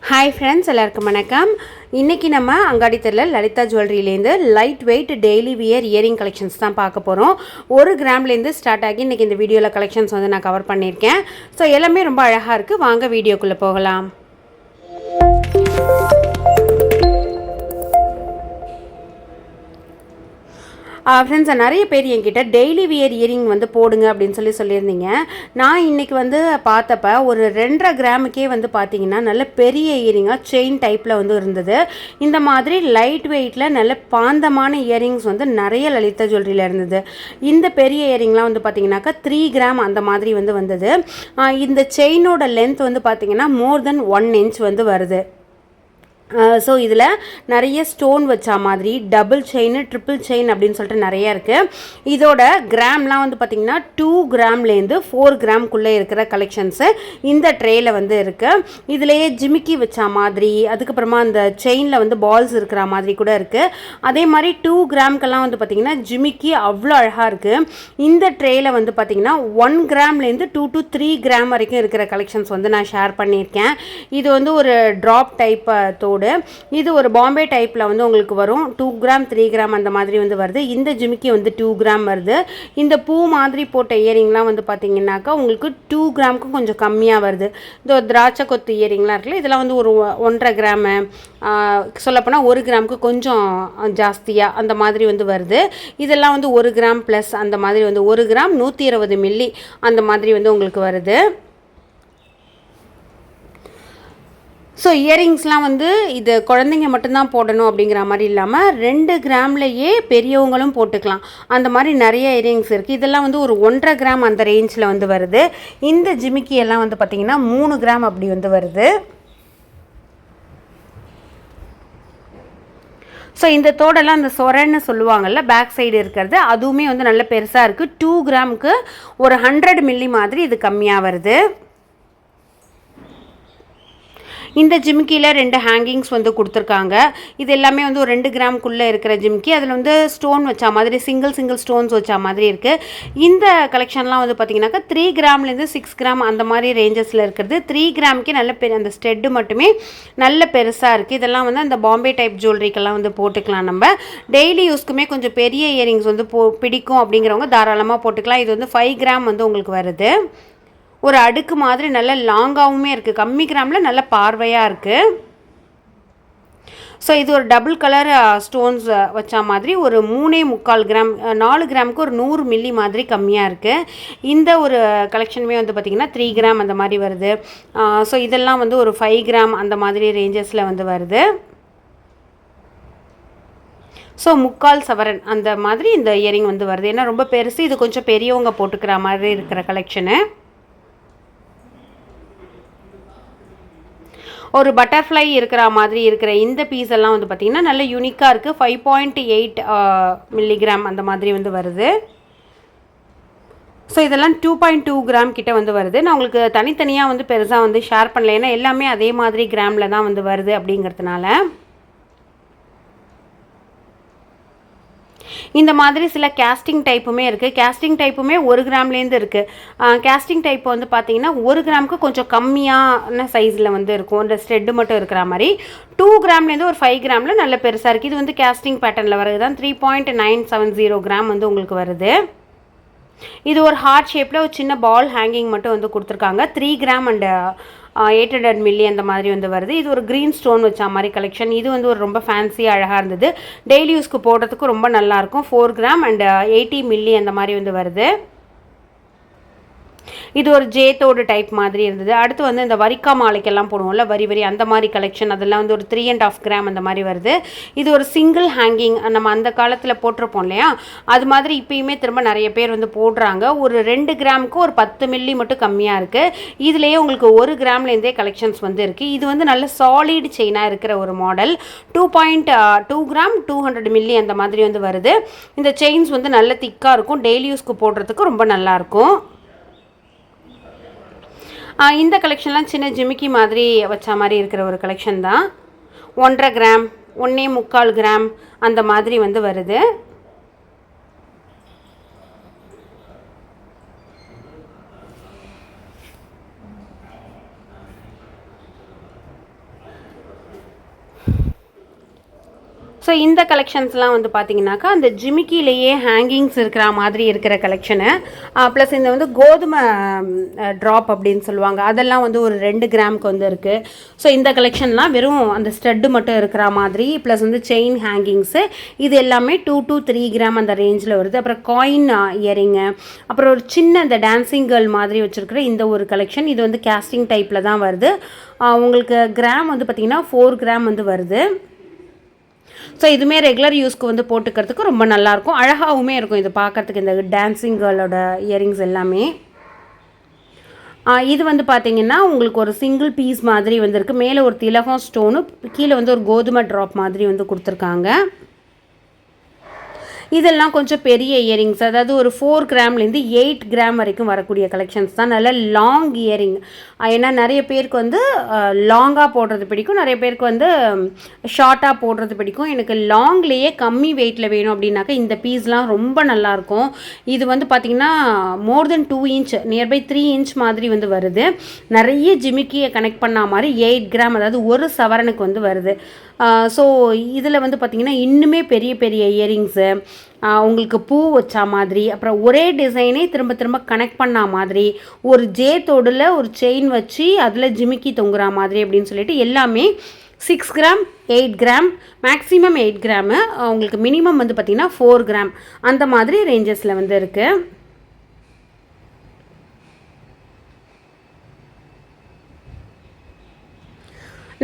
Hi friends, எல்லாருக்கும் வணக்கம். இன்றைக்கி நம்ம அங்காடி தெருவில் லலிதா ஜுவல்லரியிலேருந்து light weight daily wear earring collections தான் பார்க்க போகிறோம். 1 கிராம்லேருந்து ஸ்டார்ட் ஆகி இன்றைக்கி இந்த வீடியோவில் கலெக்ஷன்ஸ் வந்து நான் கவர் பண்ணியிருக்கேன். ஸோ எல்லாமே ரொம்ப அழகாக இருக்குது. வாங்க வீடியோக்குள்ளே போகலாம். ஃப்ரெண்ட்ஸ், நிறைய பேர் என்கிட்ட டெய்லி வியர் இயரிங் வந்து போடுங்க அப்படின்னு சொல்லியிருந்தீங்க. நான் இன்றைக்கி வந்து பார்த்தப்ப ஒரு 2.5 கிராமுக்கே வந்து பார்த்தீங்கன்னா நல்ல பெரிய இயரிங்காக செயின் டைப்பில் வந்து இருந்தது. இந்த மாதிரி லைட் வெயிட்டில் நல்ல பாந்தமான இயரிங்ஸ் வந்து நிறைய லலிதா ஜுவல்லரியில் இருந்தது. இந்த பெரிய இயரிங்லாம் வந்து பார்த்தீங்கன்னாக்கா 3 கிராம் அந்த மாதிரி வந்து வந்தது. இந்த செயினோட லென்த் வந்து பார்த்தீங்கன்னா மோர் தென் 1 இன்ச் வந்து வருது. ஸோ இதில் நிறைய ஸ்டோன் வச்சா மாதிரி டபுள் செயின், ட்ரிபிள் செயின் அப்படின்னு சொல்லிட்டு நிறையா இருக்குது. இதோட கிராம்லாம் வந்து பார்த்திங்கன்னா 2 கிராம்லேருந்து 4 கிராம்குள்ளே இருக்கிற கலெக்ஷன்ஸு இந்த ட்ரேயில் வந்து இருக்குது. இதிலேயே ஜிமிக்கி வச்சா மாதிரி, அதுக்கப்புறமா அந்த செயினில் வந்து பால்ஸ் இருக்கிற மாதிரி கூட இருக்குது. அதே மாதிரி 2 கிராம்க்கெல்லாம் வந்து பார்த்திங்கன்னா ஜிமிக்கி அவ்வளோ அழகாக இருக்குது. இந்த ட்ரேயில் வந்து பார்த்திங்கன்னா 1 கிராம்லேருந்து 2 to 3 கிராம் வரைக்கும் இருக்கிற கலெக்ஷன்ஸ் வந்து நான் ஷேர் பண்ணியிருக்கேன். இது வந்து ஒரு ட்ராப் டைப் இது ஒரு பாம்பே டைப்பில் வந்து உங்களுக்கு வரும். 2 கிராம் 3 கிராம் அந்த மாதிரி வந்து வருது. இந்த ஜிமிக்கி வந்து 2 கிராம் வருது. இந்த பூ மாதிரி போட்ட இயரிங்லாம் வந்து பார்த்தீங்கன்னாக்கா உங்களுக்கு 2 கிராமுக்கும் கொஞ்சம் கம்மியாக வருது. இந்த திராட்சை கொத்து இயரிங்லாம் இருக்குல்ல, இதெல்லாம் வந்து ஒரு 1.5 கிராமு, சொல்லப்போனால் 1 கிராமுக்கு கொஞ்சம் ஜாஸ்தியாக அந்த மாதிரி வந்து வருது. இதெல்லாம் வந்து 1 கிராம் ப்ளஸ் அந்த மாதிரி வந்து 1 கிராம் 120 மில்லி அந்த மாதிரி வந்து உங்களுக்கு வருது. ஸோ இயரிங்ஸ்லாம் வந்து இது குழந்தைங்க மட்டும்தான் போடணும் அப்படிங்கிற மாதிரி இல்லாமல் 2 கிராம்லேயே பெரியவங்களும் போட்டுக்கலாம். அந்த மாதிரி நிறைய இயரிங்ஸ் இருக்குது. இதெல்லாம் வந்து ஒரு 1.5 கிராம் அந்த ரேஞ்சில் வந்து வருது. இந்த ஜிமிக்கி எல்லாம் வந்து பார்த்திங்கன்னா 3 கிராம் அப்படி வந்து வருது. ஸோ இந்த தோடெல்லாம் அந்த சொரன்னு சொல்லுவாங்கள்ல, பேக் சைடு இருக்கிறது, அதுவுமே வந்து நல்ல பெருசாக இருக்குது. 2 கிராமுக்கு ஒரு 100 மில்லி மாதிரி இது கம்மியாக வருது. இந்த ஜிமிக்கியில் 2 ஹேங்கிங்ஸ் வந்து கொடுத்துருக்காங்க. இது எல்லாமே வந்து ஒரு 2 கிராமுக்குள்ளே இருக்கிற ஜிமிக்கி. அதில் வந்து ஸ்டோன் வச்சா மாதிரி சிங்கிள் ஸ்டோன்ஸ் வச்சா மாதிரி இருக்குது. இந்த கலெக்ஷன்லாம் வந்து பார்த்திங்கனாக்கா 3 கிராம்லேருந்து 6 கிராம் அந்த மாதிரி ரேஞ்சஸில் இருக்கிறது. 3 கிராமுக்கே நல்ல அந்த ஸ்டெட்டு மட்டுமே நல்ல பெருசாக இருக்குது. இதெல்லாம் வந்து அந்த பாம்பே டைப் ஜுவல்லரிக்கெல்லாம் வந்து போட்டுக்கலாம். நம்ம டெய்லி யூஸ்க்குமே கொஞ்சம் பெரிய இயரிங்ஸ் வந்து பிடிக்கும் அப்படிங்கிறவங்க தாராளமாக போட்டுக்கலாம். இது வந்து 5 கிராம் வந்து உங்களுக்கு வருது. ஒரு அடுக்கு மாதிரி நல்ல லாங்காகவுமே இருக்குது. கம்மி கிராமில் நல்ல பார்வையாக இருக்குது. ஸோ இது ஒரு டபுள் கலர் ஸ்டோன்ஸ் வச்சா மாதிரி ஒரு 3.25 கிராம், 4 கிராமுக்கு ஒரு 100 மில்லி மாதிரி கம்மியாக இருக்குது. இந்த ஒரு கலெக்ஷனுமே வந்து பார்த்திங்கன்னா 3 கிராம் அந்த மாதிரி வருது. ஸோ இதெல்லாம் வந்து ஒரு 5 கிராம் அந்த மாதிரி ரேஞ்சஸில் வந்து வருது. ஸோ 3/4 சவரன் அந்த மாதிரி இந்த இயரிங் வந்து வருது. ஏன்னா ரொம்ப பெருசு, இது கொஞ்சம் பெரியவங்க போட்டுக்கிற மாதிரி இருக்கிற கலெக்ஷனு. ஒரு பட்டர்ஃப்ளை இருக்கிற மாதிரி இருக்கிற இந்த பீஸ் எல்லாம் வந்து பார்த்திங்கன்னா நல்ல யூனிக்காக இருக்குது. 5.8 மில்லிகிராம் அந்த மாதிரி வந்து வருது. ஸோ இதெல்லாம் 2.2 கிராம் கிட்ட வந்து வருது. நான் உங்களுக்கு தனித்தனியாக வந்து பெருசாக வந்து ஷேர் பண்ணல, ஏன்னா எல்லாமே அதே மாதிரி கிராமில் தான் வந்து வருது அப்படிங்கிறதுனால. இந்த மாதிரி சில கேஸ்டிங் டைப்புமே இருக்குது. கேஸ்டிங் டைப்புமே 1 கிராம்லேருந்து இருக்குது. கேஸ்டிங் டைப் வந்து பார்த்திங்கன்னா 1 கிராமுக்கு கொஞ்சம் கம்மியான சைஸில் வந்து இருக்கும். இந்த ஸ்டெட்டு மட்டும் இருக்கிற மாதிரி 2 கிராம்லேருந்து ஒரு 5 கிராமில் நல்ல பெருசாக இருக்குது. இது வந்து கேஸ்டிங் பேட்டர்னில் வருது தான். 3.970 கிராம் வந்து உங்களுக்கு வருது. இது ஒரு ஹார்ட் ஷேப்பில் ஒரு சின்ன பால் ஹேங்கிங் மட்டும் வந்து கொடுத்துருக்காங்க. 3 கிராம் அண்ட் 800 மில்லி அந்த மாதிரி வந்து வருது. இது ஒரு க்ரீன் ஸ்டோன் வச்சா மாதிரி கலெக்ஷன். இது வந்து ஒரு ரொம்ப ஃபேன்சியாக அழகாக இருந்தது. டெய்லி யூஸ்க்கு போடுறதுக்கு ரொம்ப நல்லாயிருக்கும். 4 கிராம் அண்ட் 80 மில்லி அந்த மாதிரி வந்து வருது. இது ஒரு ஜேத்தோடு டைப் மாதிரி இருந்தது. அடுத்து வந்து இந்த வரிக்கா மாலைக்கெல்லாம் போடுவோம்ல, வரி அந்த மாதிரி கலெக்ஷன், அதெல்லாம் வந்து ஒரு 3.5 கிராம் அந்த மாதிரி வருது. இது ஒரு சிங்கிள் ஹேங்கிங், நம்ம அந்த காலத்தில் போட்டிருப்போம் இல்லையா, அது மாதிரி இப்போயுமே திரும்ப நிறைய பேர் வந்து போடுறாங்க. ஒரு 2 கிராமுக்கு ஒரு 10 மில்லி மட்டும் கம்மியாக இருக்குது. இதுலேயே உங்களுக்கு 1 கிராம்லேருந்தே கலெக்ஷன்ஸ் வந்து இருக்குது. இது வந்து நல்ல சாலிட் செயினாக இருக்கிற ஒரு மாடல். 2.2 கிராம் 200 மில்லி அந்த மாதிரி வந்து வருது. இந்த செயின்ஸ் வந்து நல்ல திக்காக இருக்கும். டெய்லி யூஸ்க்கு போடுறதுக்கு ரொம்ப நல்லாயிருக்கும். இந்த கலெக்ஷன்லாம் சின்ன ஜிமிக்கி மாதிரி வச்ச மாதிரி இருக்கிற ஒரு கலெக்ஷன் தான். 1.5 கிராம், 1.25 கிராம் அந்த மாதிரி வந்து வருது. ஸோ இந்த கலெக்ஷன்ஸ்லாம் வந்து பார்த்தீங்கன்னாக்கா அந்த ஜிமிக்கிலேயே ஹேங்கிங்ஸ் இருக்கிற மாதிரி இருக்கிற கலெக்ஷனு, ப்ளஸ் இந்த வந்து கோதுமை ட்ராப் அப்படின்னு சொல்லுவாங்க, அதெல்லாம் வந்து ஒரு 2 கிராமுக்கு வந்து இருக்குது. ஸோ இந்த கலெக்ஷன்லாம் வெறும் அந்த ஸ்டட்டு மட்டும் இருக்கிற மாதிரி, ப்ளஸ் வந்து செயின் ஹேங்கிங்ஸு, இது எல்லாமே 2 to 3 கிராம் அந்த ரேஞ்சில் வருது. அப்புறம் காயின் இயரிங்கு, அப்புறம் ஒரு சின்ன இந்த டான்சிங் கேர்ள் மாதிரி வச்சுருக்கிற இந்த ஒரு கலெக்ஷன், இது வந்து கேஸ்டிங் டைப்பில் தான் வருது. உங்களுக்கு கிராம் வந்து பார்த்திங்கன்னா 4 கிராம் வந்து வருது. ஸோ இதுவுமே ரெகுலர் யூஸ்க்கு வந்து போட்டுக்கிறதுக்கு ரொம்ப நல்லாயிருக்கும், அழகாகவுமே இருக்கும் இது பார்க்குறதுக்கு. இந்த டான்சிங் கேர்ளோட இயரிங்ஸ் எல்லாமே இது வந்து பார்த்திங்கன்னா உங்களுக்கு ஒரு சிங்கிள் பீஸ் மாதிரி வந்துருக்கு. மேலே ஒரு திலகம் ஸ்டோனு, கீழே வந்து ஒரு கோதுமை ட்ராப் மாதிரி வந்து கொடுத்துருக்காங்க. இதெல்லாம் கொஞ்சம் பெரிய இயரிங்ஸ், அதாவது ஒரு 4 கிராம்லேருந்து 8 கிராம் வரைக்கும் வரக்கூடிய கலெக்ஷன்ஸ் தான். நல்ல லாங் இயரிங், ஏன்னா நிறைய பேருக்கு வந்து லாங்காக போடுறது பிடிக்கும், நிறைய பேருக்கு வந்து ஷார்ட்டாக போடுறது பிடிக்கும். எனக்கு லாங்லேயே கம்மி வெயிட்டில் வேணும் அப்படின்னாக்கா இந்த பீஸ்லாம் ரொம்ப நல்லாயிருக்கும். இது வந்து பார்த்திங்கன்னா மோர் தென் 2 இன்ச், நியர்பை 3 இன்ச் மாதிரி வந்து வருது. நிறைய ஜிமிக்கியை கனெக்ட் பண்ண மாதிரி 8 கிராம், அதாவது ஒரு சவரனுக்கு வந்து வருது. ஸோ இதில் வந்து பார்த்திங்கன்னா இன்னுமே பெரிய பெரிய இயரிங்ஸு, உங்களுக்கு பூ வச்சா மாதிரி, அப்புறம் ஒரே டிசைனே திரும்ப திரும்ப கனெக்ட் பண்ண மாதிரி, ஒரு ஜேத்தோடில் ஒரு செயின் வச்சு அதில் ஜிமிக்கி தொங்குற மாதிரி அப்படின்னு சொல்லிட்டு எல்லாமே 6 கிராம், 8 கிராம், மேக்ஸிமம் 8 கிராமு, உங்களுக்கு மினிமம் வந்து பார்த்திங்கன்னா 4 கிராம் அந்த மாதிரி ரேஞ்சஸில் வந்து இருக்குது.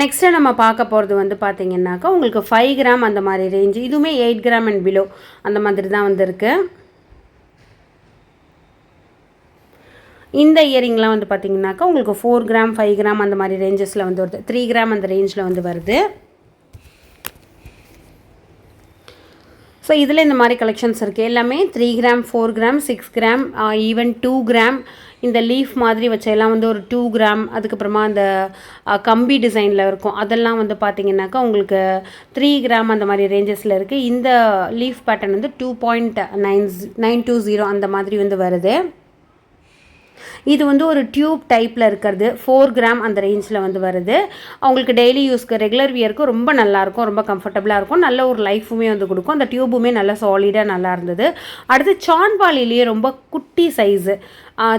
நெக்ஸ்ட்டு நம்ம பார்க்க போகிறது வந்து பார்த்திங்கன்னாக்கா உங்களுக்கு 5 கிராம் அந்த மாதிரி ரேஞ்சு, இதுவுமே 8 கிராம் அண்ட் பிலோ அந்த மாதிரி தான் வந்துருக்கு. இந்த இயரிங்லாம் வந்து பார்த்திங்கனாக்கா உங்களுக்கு 4 கிராம் 5 கிராம் அந்த மாதிரி ரேஞ்சஸில் வந்து வருது. 3 கிராம் அந்த ரேஞ்சில் வந்து வருது. ஸோ இதில் இந்த மாதிரி கலெக்ஷன்ஸ் இருக்குது. எல்லாமே 3 gram, 4 gram, 6 gram, even 2 gram, இந்த லீஃப் மாதிரி வச்ச எல்லாம் வந்து ஒரு 2 கிராம், அதுக்கப்புறமா அந்த கம்பி டிசைனில் இருக்கும், அதெல்லாம் வந்து பார்த்திங்கனாக்கா உங்களுக்கு 3 கிராம் அந்த மாதிரி ரேஞ்சஸில் இருக்குது. இந்த லீஃப் பேட்டர்ன் வந்து 2.920 அந்த மாதிரி வந்து வருது. இது வந்து ஒரு டியூப் டைப்பில் இருக்கிறது, 4 கிராம் அந்த ரேஞ்சில் வந்து வருது. அவங்களுக்கு டெய்லி யூஸ்க்கு ரெகுலர் வியருக்கு ரொம்ப நல்லாயிருக்கும், ரொம்ப கம்ஃபர்டபுளாக இருக்கும், நல்ல ஒரு லைஃபுமே வந்து கொடுக்கும். அந்த டியூபுமே நல்லா சாலிடாக நல்லா இருந்தது. அடுத்து சான்பாலிலேயே ரொம்ப குட்டி சைஸு,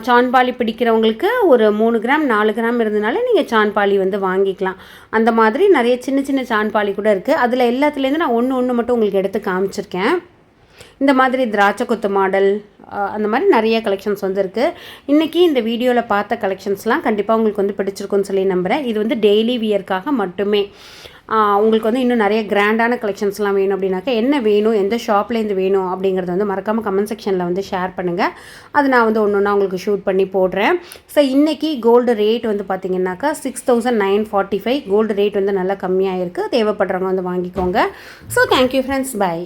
சான்பாலி பிடிக்கிறவங்களுக்கு ஒரு 3 கிராம் 4 கிராம் இருந்தனால நீங்கள் சான்பாலி வந்து வாங்கிக்கலாம். அந்த மாதிரி நிறைய சின்ன சின்ன சான்பாலி கூட இருக்குது. அதில் எல்லாத்துலேருந்து நான் ஒன்று மட்டும் உங்களுக்கு எடுத்து காமிச்சிருக்கேன். இந்த மாதிரி திராட்சை கொத்து மாடல், அந்த மாதிரி நிறைய கலெக்ஷன்ஸ் வந்து இருக்குது. இன்றைக்கி இந்த வீடியோவில் பார்த்த கலெக்ஷன்ஸ்லாம் கண்டிப்பாக உங்களுக்கு வந்து பிடிச்சிருக்குன்னு சொல்லி நம்புகிறேன். இது வந்து டெய்லி வியர்க்காக மட்டுமே. உங்களுக்கு வந்து இன்னும் நிறைய கிராண்டான கலெக்ஷன்ஸ்லாம் வேணும் அப்படின்னாக்கா என்ன வேணும், எந்த ஷாப்லேருந்து வேணும் அப்படிங்கிறத வந்து மறக்காமல் கமெண்ட் செக்ஷனில் வந்து ஷேர் பண்ணுங்கள். அது நான் வந்து ஒன்று ஒன்றா உங்களுக்கு ஷூட் பண்ணி போடுறேன். ஸோ இன்றைக்கி கோல்டு ரேட் வந்து பார்த்திங்கனாக்கா 6945. கோல்டு ரேட் வந்து நல்லா கம்மியாக இருக்குது, தேவைப்படுறவங்க வந்து வாங்கிக்கோங்க. So thank you friends, by.